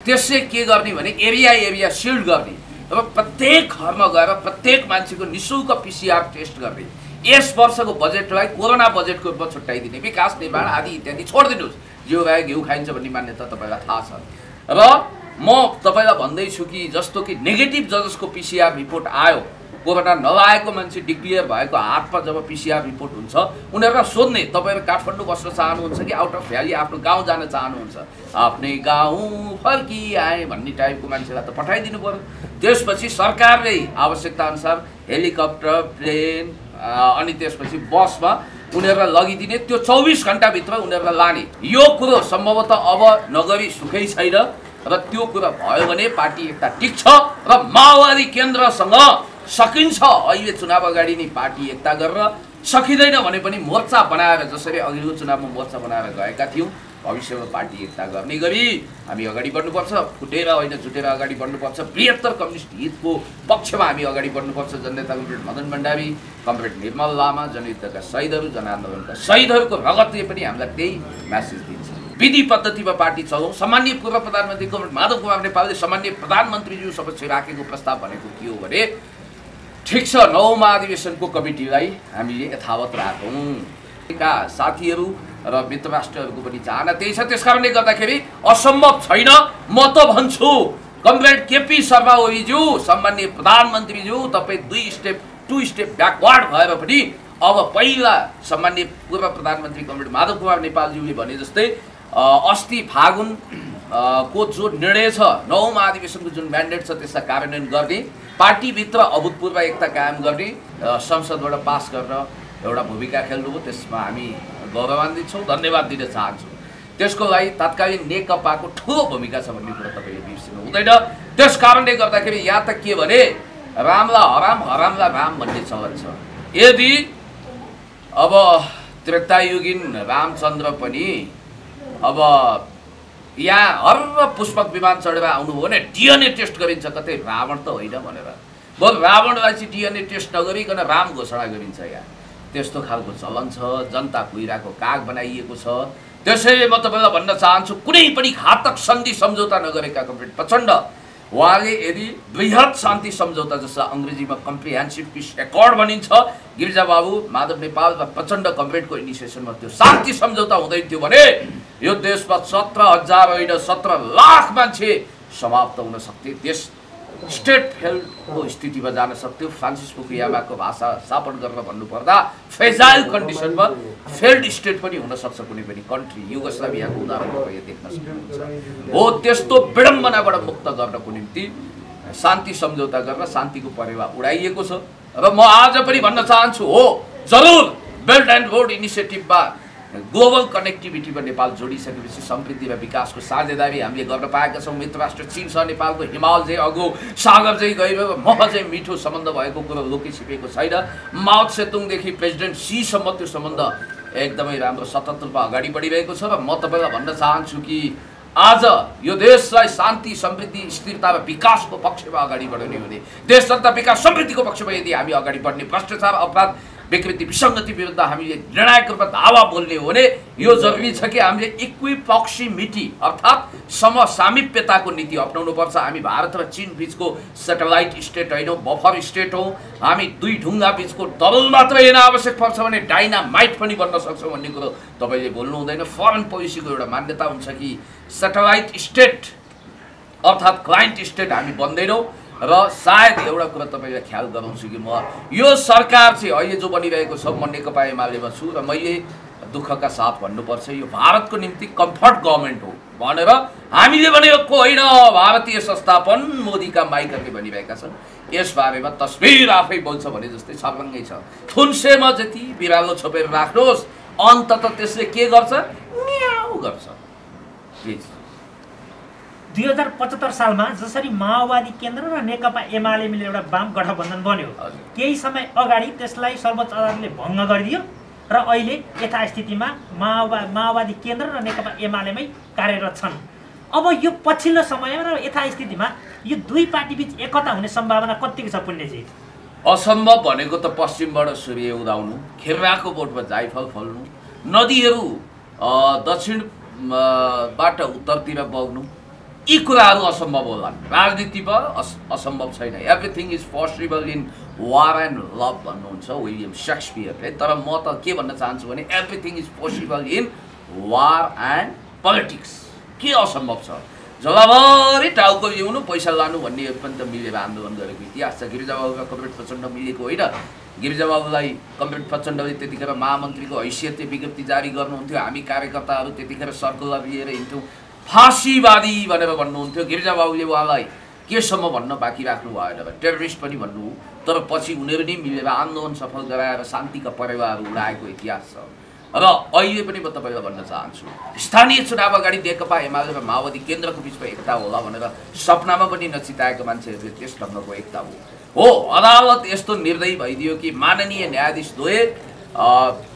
त्यसले के गर्ने भने एरिया सिल्ड गर्ने। अब प्रत्येक घरमा गएर प्रत्येक मान्छेको निःशुल्क PCR टेस्ट गर्ने। यस वर्षको बजेटलाई कोरोना बजेटको रूपमा छुट्याइदिने, विकास निर्माण आदि इत्यादि छोडिदिनुहोस्। जिउ खाए घिउ खाइन्छ भन्ने मान्यता तपाईँलाई थाहा छ। र म तपाईँलाई भन्दैछु कि जस्तो कि नेगेटिभ जसको PCR रिपोर्ट आयो, कोरोना नलागेको मान्छे डिक्लियर भएको हातमा जब PCR रिपोर्ट हुन्छ, उनीहरूलाई सोध्ने तपाईँहरू काठमाडौँ बस्न चाहनुहुन्छ कि आउट अफ भ्याली आफ्नो गाउँ जान चाहनुहुन्छ। आफ्नै गाउँ फर्की आए भन्ने टाइपको मान्छेलाई त पठाइदिनु पर्यो। त्यसपछि सरकारले आवश्यकताअनुसार हेलिकप्टर, प्लेन अनि त्यसपछि बसमा उनीहरूलाई लगिदिने, त्यो 24 घण्टाभित्र उनीहरूलाई लाने। यो कुरो सम्भवतः अब नगरी सुखै छैन र त्यो कुरा भयो भने पार्टी एकता टिक्छ र माओवादी केन्द्रसँग सकिन्छ। अहिले चुनाव अगाडि नै पार्टी एकता गरेर, सकिँदैन भने पनि मोर्चा बनाएर, जसरी अघिल्लो चुनावमा मोर्चा बनाएर गएका थियौँ, भविष्यमा पार्टी एकता गर्ने गरी हामी अगाडि बढ्नुपर्छ। फुटेर होइन, जुटेर अगाडि बढ्नुपर्छ। बृहत्तर कम्युनिस्ट हितको पक्षमा हामी अगाडि बढ्नुपर्छ। जननेता कमरेड मदन भण्डारी, कमरेड निर्मल लामा, जनयुद्धका शहीदहरू, जनआन्दोलनका शहीदहरूको रगतले पनि हामीलाई त्यही म्यासेज दिन्छ। विधि पद्धतिमा पार्टी चलाउँ। सामान्य पूर्व प्रधानमन्त्री कमरेड माधव कुमार नेपालले सामान्य प्रधानमन्त्रीज्यू समक्ष राखेको प्रस्ताव भनेको के हो भने, ठिक छ 9 महाधिवेशनको कमिटीलाई हामीले यथावत राखौँ। साथीहरू र मित्र राष्ट्रहरूको पनि चाहना त्यही छ। त्यसकारणले गर्दाखेरि असम्भव छैन। म त भन्छु कमरेड केपी शर्मा ओलीज्यू, सामान्य प्रधानमन्त्रीज्यू, तपाईँ 2 स्टेप ब्याकवर्ड भएर पनि अब पहिला सामान्य पूर्व प्रधानमन्त्री कमरेड माधव कुमार नेपालज्यूले भने जस्तै अस्ति फागुन को जो निर्णय छ, 9 महाधिवेशनको जुन म्यान्डेट छ त्यसलाई कार्यान्वयन गर्ने, पार्टीभित्र अभूतपूर्व एकता कायम गर्ने, संसदबाट पास गर्न एउटा भूमिका खेल्नुभयो। त्यसमा हामी गौरवान्वित छौँ, धन्यवाद दिन चाहन्छौँ। त्यसको लागि तत्कालीन नेकपाको ठुलो भूमिका छ भन्ने कुरा तपाईँले बिर्सिनु हुँदैन। त्यस कारणले गर्दाखेरि यहाँ त के भने रामलाई हराम, हरामलाई राम भन्ने चलन छ। यदि अब त्रेतायुगीन रामचन्द्र पनि अब यहाँ हर पुष्पक विमान चढेर आउनुभयो भने DNA टेस्ट गरिन्छ, कतै रावण त होइन भनेर। बरु रावणलाई चाहिँ DNA टेस्ट नगरिकन राम घोषणा गरिन्छ। यहाँ त्यस्तो खालको चलन छ। जनता कुइराको काग बनाइएको छ। त्यसैले म तपाईँलाई भन्न चाहन्छु, कुनै पनि घातक सन्धि सम्झौता नगरेका कमरेड प्रचण्ड, उहाँले यदि बृहत शान्ति सम्झौता, जसलाई अङ्ग्रेजीमा कम्प्रिहेन्सिभ पिस एकर्ड भनिन्छ, गिरिजा बाबु, माधव नेपाल र प्रचण्ड कमरेडको इनिसिएसनमा त्यो शान्ति सम्झौता हुँदै थियो भने यो देशमा 17,000 होइन 17 लाख मान्छे समाप्त हुन सक्थे। देश स्टेट फेल्डको स्थितिमा जान सक्थ्यो। फ्रान्सिस फुकुयामाको भाषा सापट गरेर भन्नुपर्दा फ्रेजाइल कन्डिसनमा फेल्ड स्टेट पनि हुनसक्छ कुनै पनि कन्ट्री। युगोस्लाभियाको उदाहरण तपाईँ देख्न सक्नुहुन्छ। हो, त्यस्तो विडम्बनाबाट मुक्त गर्नको निम्ति शान्ति सम्झौता गरेर शान्तिको परेवा उडाइएको छ। र म आज पनि भन्न चाहन्छु, हो जरुर बेल्ट एन्ड रोड इनिसिएटिभमा ग्लोबल कनेक्टिभिटीमा नेपाल जोडिसकेपछि समृद्धि र विकासको साझेदारी हामीले गर्न पाएका छौँ। मित्र राष्ट्र चीनसँग नेपालको हिमाल चाहिँ अग्लो, सागर चाहिँ गहिरो, मह चाहिँ मिठो सम्बन्ध भएको कुरो लुकिछिपेको छैन। माओ त्से-तुङदेखि प्रेसिडेन्ट सीसम्म त्यो सम्बन्ध एकदमै राम्रो 77 मा अगाडि बढिरहेको छ। र म तपाईँलाई भन्न चाहन्छु कि आज यो देशलाई शान्ति, समृद्धि, स्थिरता र विकासको पक्षमा अगाडि बढाउने हुने, देश जनता विकास समृद्धिको पक्षमा यदि हामी अगाडि बढ्ने, भ्रष्टाचार, अपराध, विकृति, विसङ्गति विरुद्ध हामीले निर्णायक रूपमा दावा बोल्ने हो भने यो जरुरी छ कि हामीले इक्विप्रक्सिमिटी अर्थात् समसामिप्यताको नीति अपनाउनुपर्छ। हामी भारत र चीन बीचको सेटेलाइट स्टेट होइन, बफर स्टेट हो। हामी दुई ढुङ्गा बीचको दल मात्र हेर्न आवश्यक पर्छ भने डाइनामाइट पनि बन्न सक्छौँ भन्ने कुरो तपाईँले बोल्नु हुँदैन। फरेन पोलिसीको एउटा मान्यता हुन्छ कि सेटेलाइट स्टेट अर्थात् क्लाइन्ट स्टेट हामी बन्दैनौँ। र सायद एउटा कुरा तपाईँलाई ख्याल गराउँछु कि म यो सरकार चाहिँ अहिले जो बनिरहेको छ, म नेकपा एमालेमा छु र मैले दुःखका साथ भन्नुपर्छ, यो भारतको निम्ति कम्फर्ट गभर्मेन्ट हो भनेर हामीले भनेको होइन। भारतीय संस्थापन मोदीका माइकहरूले भनिरहेका छन्। यसबारेमा तस्बिर आफै बोल्छ भने जस्तै छर्लङ्गै छ। थुन्सेमा जति बिरालो छोपेर राख्नुहोस्, अन्तत त्यसले के गर्छ? म्याउ गर्छ। 2075 सालमा जसरी माओवादी केन्द्र र नेकपा एमाले मिलेर एउटा वाम गठबन्धन बन्यो, केही समय अगाडि त्यसलाई सर्वोच्च अदालतले भङ्ग गरिदियो र अहिले यथास्थितिमा माओवादी केन्द्र र नेकपा एमालेमै कार्यरत छन्। अब यो पछिल्लो समयमा र यथास्थितिमा यो दुई पार्टीबीच एकता हुने सम्भावना कतिको छ पुण्यजी? असम्भव भनेको त पश्चिमबाट सूर्य उदाउनु, खिर्राको बोटमा जाइफल फल्नु, नदीहरू दक्षिणबाट उत्तरतिर बग्नु, यी कुराहरू असम्भव होलान्। राजनीतिमा असम्भव छैन। Everything is possible in war and love भन्नुहुन्छ विलियम शेक्सपियरले। तर म त के भन्न चाहन्छु भने everything is possible in war and politics. के असम्भव छ? जलाभरि टाउको ल्याउनु पैसा लानु भन्ने पनि त मिलेर आन्दोलन गरेको इतिहास छ। गिरिजाबाबुका कमरेड प्रचण्ड मिलेको होइन। गिरिजाबाबुलाई कमरेड प्रचण्डले त्यतिखेर महामन्त्रीको हैसियतले विज्ञप्ति जारी गर्नुहुन्थ्यो। हामी कार्यकर्ताहरू त्यतिखेर सर्कुलर लिएर हिँड्थ्यौँ। फाँसीवादी भनेर भन्नुहुन्थ्यो। गिरिजाबाबुले उहाँलाई केसम्म भन्न बाँकी राख्नु भएन, टेररिस्ट पनि भन्नु। तर पछि उनीहरू नै मिलेर आन्दोलन सफल गराएर शान्तिका परेवाहरू उडाएको इतिहास छ। र अहिले पनि म तपाईँलाई भन्न चाहन्छु, स्थानीय चुनाव अगाडि नेकपा एमाले र माओवादी केन्द्रको बिचमा एकता होला भनेर सपनामा पनि नचिताएका मान्छेहरूले त्यस ढङ्गको एकता हो। अदालत यस्तो निर्दयी भइदियो कि माननीय न्यायाधीश द्वय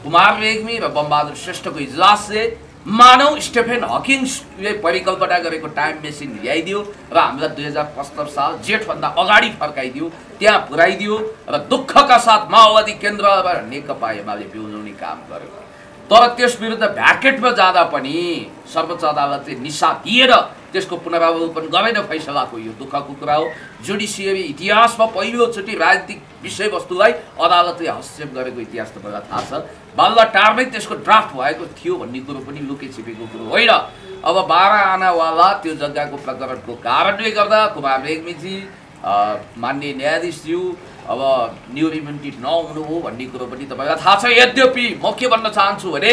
कुमार रेग्मी र बमबहादुर श्रेष्ठको इजलासले मानव स्टेफेन हकिङ्सले परिकल्पना गरेको टाइम मेसिन ल्याइदियो र हामीलाई 2075 साल जेठभन्दा अगाडि फर्काइदियो, त्यहाँ पुर्याइदियो र दुःखका साथ माओवादी केन्द्र र नेकपा एमाले बिउजाउने काम गर्यो। तर त्यस विरुद्ध भ्याकेटमा जाँदा पनि सर्वोच्च अदालतले निशा दिएर त्यसको पुनरावलोकन गरेन फैसलाको। यो दुःखको कुरा हो। जुडिसियरी इतिहासमा पहिलोचोटि राजनीतिक विषयवस्तुलाई अदालतले हस्तक्षेप गरेको इतिहास तपाईँलाई थाहा छ। बाल्ला टारमै त्यसको ड्राफ्ट भएको थियो भन्ने कुरो पनि लुके छिपेको कुरो होइन। अब 12 आनावाला त्यो जग्गाको प्रकरणको कारणले गर्दा कुमार रेग्मीजी मान्य न्यायाधीशज्यू अब न्युरिमेन्टी नहुनु हो भन्ने कुरो पनि तपाईँलाई थाहा छ। यद्यपि म के भन्न चाहन्छु भने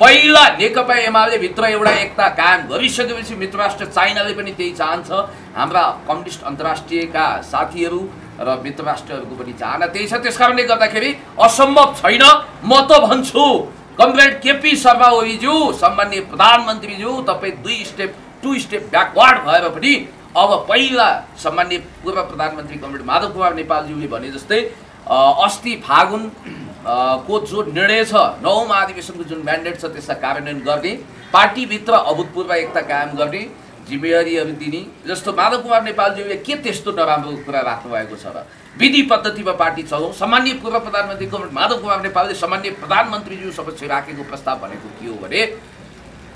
पहिला नेकपा एमाले भित्र एउटा एकता कायम गरिसकेपछि मित्रराष्ट्र चाइनाले पनि त्यही चाहन्छ। हाम्रा कम्युनिस्ट अन्तर्राष्ट्रियका साथीहरू र मित्रराष्ट्रहरूको पनि चाहना त्यही छ। त्यसकारणले गर्दाखेरि असम्भव छैन। म त भन्छु कमरेड केपी शर्मा ओलीज्यू, सम्माननीय प्रधानमन्त्रीज्यू, तपाईँ 2 स्टेप ब्याकवर्ड भएर पनि अब पहिला सम्माननीय पूर्व प्रधानमन्त्री कमरेड माधव कुमार नेपालज्यूले भने जस्तै अस्ति फागुन को जो निर्णय छ, 9औं महाधिवेशनको जुन म्यान्डेट छ त्यसलाई कार्यान्वयन गर्ने, पार्टीभित्र अभूतपूर्व एकता कायम गर्ने जिम्मेवारीहरू दिने। जस्तो माधव कुमार नेपालज्यूले के त्यस्तो नराम्रो कुरा राख्नु भएको छ र? विधि पद्धतिमा पार्टी चलाउँ। सामान्य पूर्व प्रधानमन्त्री कमरेड माधव कुमार नेपालले सामान्य प्रधानमन्त्रीज्यू समक्ष राखेको प्रस्ताव भनेको के हो भने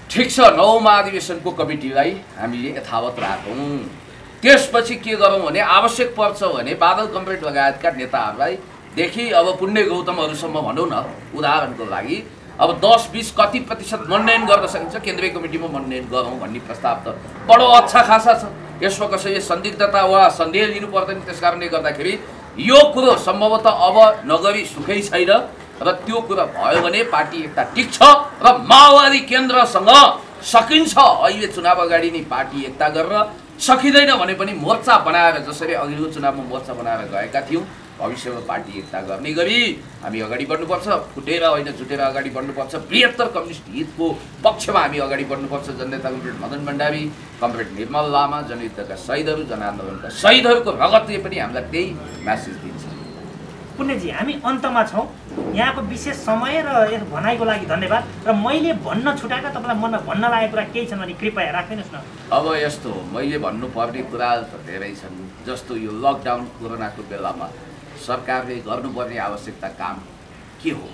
ठिक छ 9औं महाधिवेशनको कमिटीलाई हामीले यथावत राखौँ, त्यसपछि के गरौँ भने आवश्यक पर्छ भने बादल कमरेड लगायतका नेताहरूलाई देखि अब पुण्य गौतमहरूसम्म भनौँ न उदाहरणको लागि अब 10-20 कति प्रतिशत मनोनयन गर्न सकिन्छ केन्द्रीय कमिटीमा मनोनयन गरौँ भन्ने प्रस्ताव त बडो अच्छा खासा छ। यसमा कसैले संदिग्धता वा सन्देह लिनु पर्दैन। त्यसकारणले गर्दाखेरि यो कुरो सम्भवतः अब नगरी सुखै छैन र त्यो कुरा भयो भने पार्टी एकता टिक्छ र माओवादी केन्द्रसँग सकिन्छ। अहिले चुनाव अगाडि नै पार्टी एकता गरेर सकिँदैन भने पनि मोर्चा बनाएर जसरी अघिल्लो चुनावमा मोर्चा बनाएर गएका थियौँ भविष्यमा पार्टी एकता गर्ने गरी हामी अगाडि बढ्नुपर्छ। फुटेर होइन जुटेर अगाडि बढ्नुपर्छ। बृहत्तर कम्युनिस्ट हितको पक्षमा हामी अगाडि बढ्नुपर्छ। जननेता कमरेड मदन भण्डारी, कमरेड निर्मल लामा, जनयुद्धका शहीदहरू, जनआन्दोलनका शहीदहरूको रगतले पनि हामीलाई त्यही म्यासेज दिन्छ। पुण्यजी, हामी अन्तमा छौँ। यहाँको विशेष समय र यस भनाइको लागि धन्यवाद। र मैले भन्न छुटाएका तपाईँलाई मनमा भन्न लागेको कुरा केही छन् भने कृपया राखिदिनुहोस् न। अब यस्तो मैले भन्नुपर्ने कुराहरू त धेरै छन्। जस्तो यो लकडाउन कोरोनाको बेलामा सरकारले गर्नुपर्ने आवश्यकता काम के हो?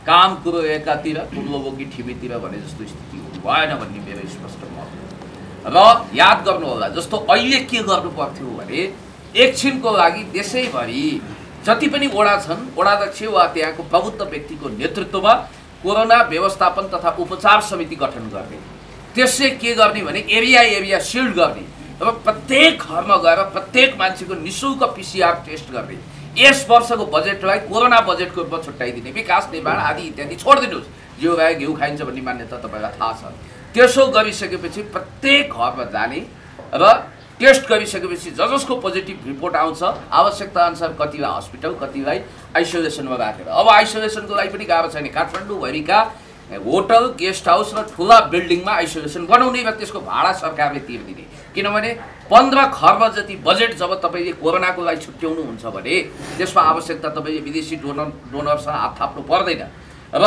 काम कुरो एकातिर कुम्लोबोकी ठिमीतिर भने जस्तो स्थिति भएन भन्ने मेरो स्पष्ट मत हो। र याद गर्नु होला जस्तो अहिले के गर्नु पर्थ्यो भने एकछिनको लागि देशैभरि जति पनि वडा छन् वडाध्यक्ष वा त्यहाँको प्रबुद्ध व्यक्तिको नेतृत्वमा कोरोना व्यवस्थापन तथा उपचार समिति गठन गर्ने। त्यसले के गर्ने भने एरिया सिल्ड गर्ने र प्रत्येक घरमा गएर प्रत्येक मान्छेको निःशुल्क PCR टेस्ट गर्ने। यस वर्षको बजेटलाई कोरोना बजेटको रूपमा छुट्याइदिने, विकास निर्माण आदि इत्यादि छोडिदिनुहोस्। जिउ खाए घिउ खाइन्छ भन्ने मान्यता तपाईँलाई थाहा छ। त्यसो गरिसकेपछि प्रत्येक घरमा जाने र टेस्ट गरिसकेपछि जसको पोजिटिभ रिपोर्ट आउँछ आवश्यकता अनुसार कतिलाई हस्पिटल कतिलाई आइसोलेसनमा राखेर। अब आइसोलेसनको लागि पनि गाह्रो छैन। काठमाडौँभरिका होटल गेस्ट हाउस र ठुला बिल्डिङमा आइसोलेसन बनाउने र त्यसको भाडा सरकारले तिर्दिने। किनभने 15 खर्ब जति बजेट जब तपाईँले कोरोनाको लागि छुट्याउनुहुन्छ भने त्यसमा आवश्यकता तपाईँले विदेशी डोनरसँग हात थाप्नु पर्दैन। र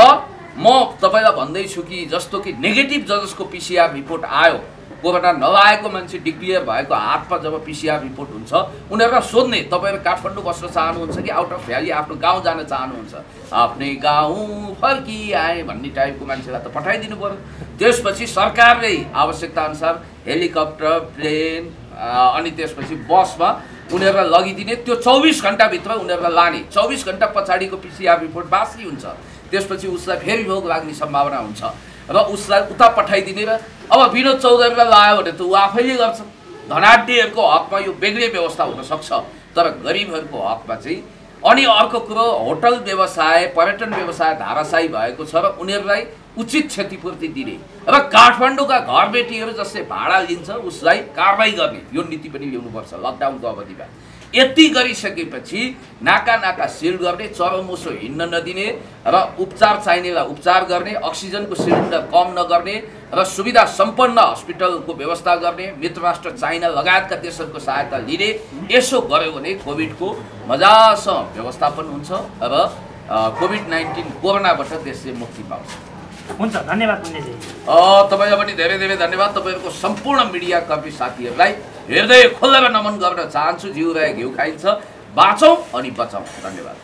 म तपाईँलाई भन्दैछु कि जस्तो कि नेगेटिभ जसको PCR रिपोर्ट आयो कोरोना नलागेको मान्छे डिक्लियर भएको हातमा जब पिसिआर रिपोर्ट हुन्छ उनीहरूलाई सोध्ने तपाईँहरू काठमाडौँ बस्न चाहनुहुन्छ कि आउट अफ भ्याली आफ्नो गाउँ जान चाहनुहुन्छ आफ्नै गाउँ फर्की आए भन्ने टाइपको मान्छेलाई त पठाइदिनु पर्यो। त्यसपछि सरकारले आवश्यकताअनुसार हेलिकप्टर प्लेन अनि त्यसपछि बसमा उनीहरूलाई लगिदिने, त्यो 24 घण्टाभित्र उनीहरूलाई लाने। 24 घण्टा पछाडिको पिसिआर रिपोर्ट बासी हुन्छ, त्यसपछि उसलाई फेरि रोग लाग्ने सम्भावना हुन्छ र उसलाई उता पठाइदिने। र अब विनोद चौधरीलाई लायो भने त ऊ आफैले गर्छ। धनाढ्यहरूको हकमा यो बेग्लै व्यवस्था हुनसक्छ, तर गरिबहरूको हकमा चाहिँ। अनि अर्को कुरो, होटल व्यवसाय पर्यटन व्यवसाय धाराशायी भएको छ र उनीहरूलाई उचित क्षतिपूर्ति दिने र काठमाडौँका घरबेटीहरू जसले भाडा लिन्छ उसलाई कारबाही गर्ने यो नीति पनि ल्याउनुपर्छ लकडाउनको अवधिमा। यति गरिसकेपछि नाका सिल गर्ने, चरमोसो हिँड्न नदिने र उपचार चाहिनेलाई उपचार गर्ने, अक्सिजनको सिलिन्डर कम नगर्ने र सुविधा सम्पन्न हस्पिटलको व्यवस्था गर्ने, मित्र राष्ट्र चाइना लगायतका देशहरूको सहायता लिने। यसो गर्यो भने कोभिडको मजासँग व्यवस्थापन हुन्छ र कोभिड-19 कोरोनाबाट देशले मुक्ति पाउँछ। हुन्छ, धन्यवाद पुण्यजी। तपाईँलाई पनि धेरै धेरै धन्यवाद। तपाईँहरूको सम्पूर्ण मिडिया कर्मी साथीहरूलाई हृदय खोलेर नमन गर्न चाहन्छु। जिउ रहे घिउ खाइन्छ, बाँचौँ अनि बचाउँ। धन्यवाद।